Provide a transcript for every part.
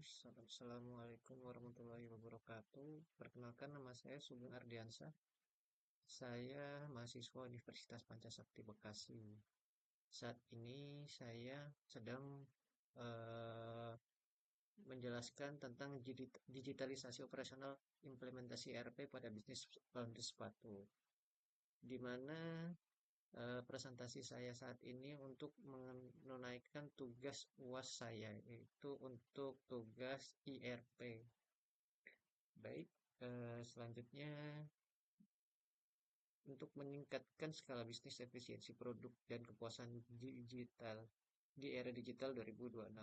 Assalamualaikum warahmatullahi wabarakatuh. Perkenalkan, nama saya Sugeng Ardiansah. Saya mahasiswa Universitas Pancasakti Bekasi. Saat ini saya sedang eh, menjelaskan tentang digitalisasi operasional implementasi ERP pada bisnis laundry sepatu, di mana presentasi saya saat ini untuk menunaikan tugas UAS saya, yaitu untuk tugas IRP. Baik, selanjutnya untuk meningkatkan skala bisnis, efisiensi produk, dan kepuasan digital di era digital 2026.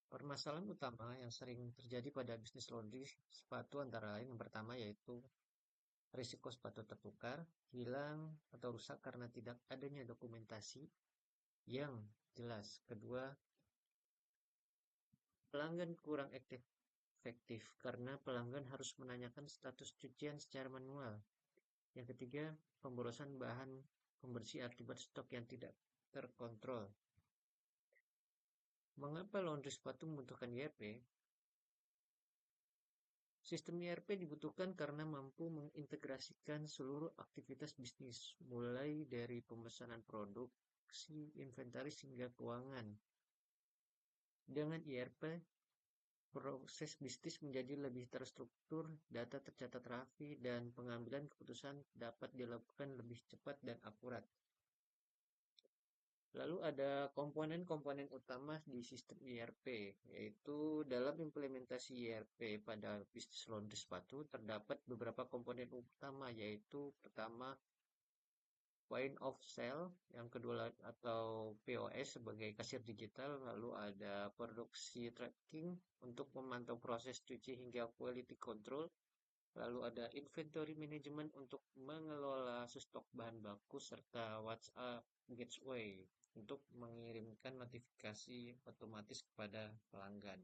Permasalahan utama yang sering terjadi pada bisnis laundry sepatu antara lain yang pertama yaitu risiko sepatu tertukar, hilang, atau rusak karena tidak adanya dokumentasi yang jelas. Kedua, pelanggan kurang efektif karena pelanggan harus menanyakan status cucian secara manual. Yang ketiga, pemborosan bahan pembersih akibat stok yang tidak terkontrol. Mengapa laundry sepatu membutuhkan IRP? Sistem IRP dibutuhkan karena mampu mengintegrasikan seluruh aktivitas bisnis, mulai dari pemesanan produksi, inventaris hingga keuangan. Dengan IRP, proses bisnis menjadi lebih terstruktur, data tercatat rapi, dan pengambilan keputusan dapat dilakukan lebih cepat dan akurat. Lalu ada komponen-komponen utama di sistem IRP, yaitu dalam implementasi IRP pada bisnis laundry sepatu terdapat beberapa komponen utama, yaitu pertama point of sale, yang kedua atau POS sebagai kasir digital, lalu ada produksi tracking untuk memantau proses cuci hingga quality control, lalu ada inventory management untuk mengelola stok bahan baku, serta WhatsApp gateway untuk mengirimkan notifikasi otomatis kepada pelanggan.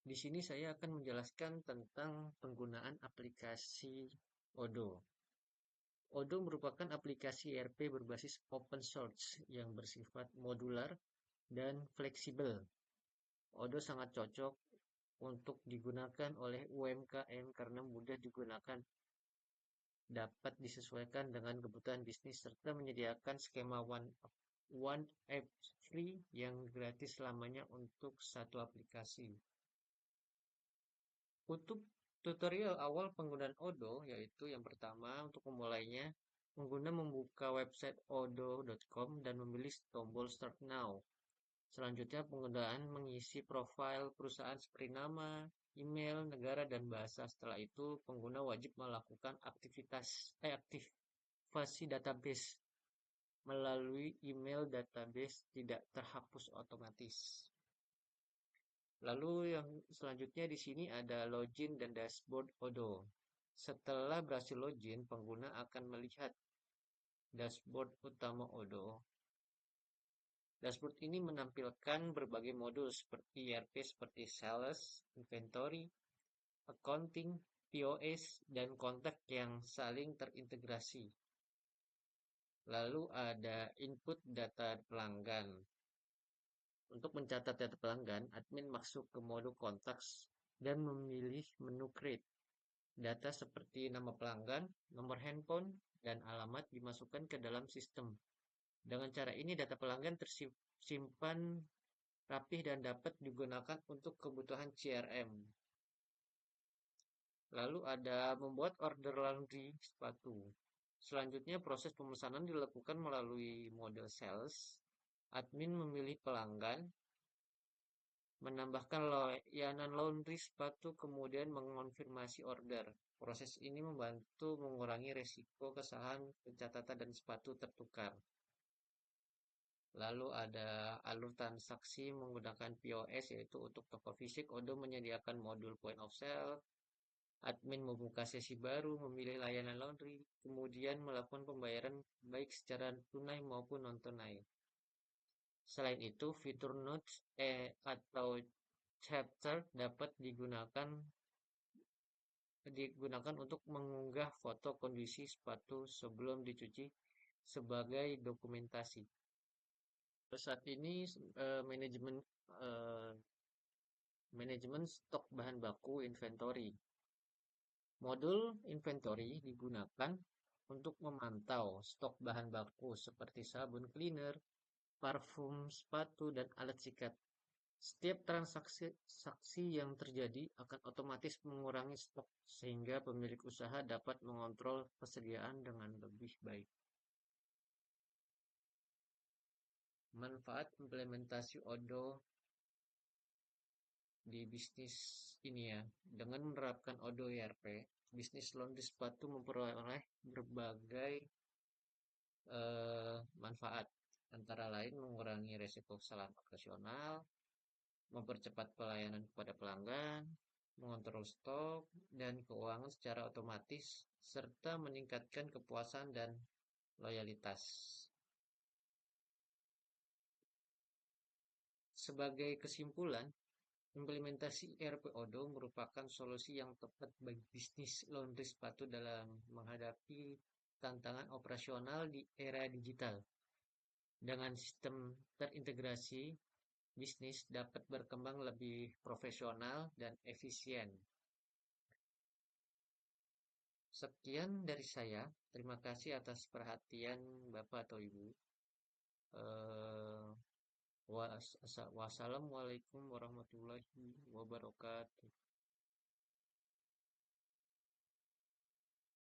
Di sini saya akan menjelaskan tentang penggunaan aplikasi Odoo. Odoo merupakan aplikasi ERP berbasis open source yang bersifat modular dan fleksibel. Odoo sangat cocok untuk digunakan oleh UMKM karena mudah digunakan, dapat disesuaikan dengan kebutuhan bisnis, serta menyediakan skema one app free yang gratis selamanya untuk satu aplikasi. Untuk tutorial awal penggunaan Odoo, yaitu yang pertama untuk memulainya, pengguna membuka website odoo.com dan memilih tombol Start Now. Selanjutnya, penggunaan mengisi profil perusahaan seperti nama, email, negara, dan bahasa. Setelah itu, pengguna wajib melakukan aktivasi database melalui email database tidak terhapus otomatis. Lalu yang selanjutnya di sini ada login dan dashboard Odoo. Setelah berhasil login, pengguna akan melihat dashboard utama Odoo. Dashboard ini menampilkan berbagai modul seperti ERP seperti Sales, Inventory, Accounting, POS, dan kontak yang saling terintegrasi. Lalu ada input data pelanggan. Untuk mencatat data pelanggan, admin masuk ke mode kontaks dan memilih menu create. Data seperti nama pelanggan, nomor handphone, dan alamat dimasukkan ke dalam sistem. Dengan cara ini data pelanggan tersimpan rapih dan dapat digunakan untuk kebutuhan CRM. Lalu ada membuat order laundry sepatu. Selanjutnya proses pemesanan dilakukan melalui model sales. Admin memilih pelanggan, menambahkan layanan laundry sepatu, kemudian mengonfirmasi order. Proses ini membantu mengurangi risiko kesalahan pencatatan dan sepatu tertukar. Lalu ada alur transaksi menggunakan POS, yaitu untuk toko fisik. Odoo menyediakan modul point of sale. Admin membuka sesi baru, memilih layanan laundry, kemudian melakukan pembayaran baik secara tunai maupun non-tunai. Selain itu, fitur notes atau chapter dapat digunakan untuk mengunggah foto kondisi sepatu sebelum dicuci, sebagai dokumentasi. Saat ini manajemen eh, manajemen stok bahan baku inventory. Modul inventory digunakan untuk memantau stok bahan baku seperti sabun cleaner, parfum, sepatu, dan alat sikat. Setiap transaksi yang terjadi akan otomatis mengurangi stok sehingga pemilik usaha dapat mengontrol persediaan dengan lebih baik. Manfaat implementasi Odoo di bisnis ini ya. Dengan menerapkan Odoo ERP, bisnis laundry sepatu memperoleh berbagai manfaat, antara lain mengurangi resiko kesalahan operasional, mempercepat pelayanan kepada pelanggan, mengontrol stok dan keuangan secara otomatis, serta meningkatkan kepuasan dan loyalitas. Sebagai kesimpulan, implementasi ERP Odoo merupakan solusi yang tepat bagi bisnis laundry sepatu dalam menghadapi tantangan operasional di era digital. Dengan sistem terintegrasi, bisnis dapat berkembang lebih profesional dan efisien. Sekian dari saya. Terima kasih atas perhatian Bapak atau Ibu. Wassalamualaikum warahmatullahi wabarakatuh.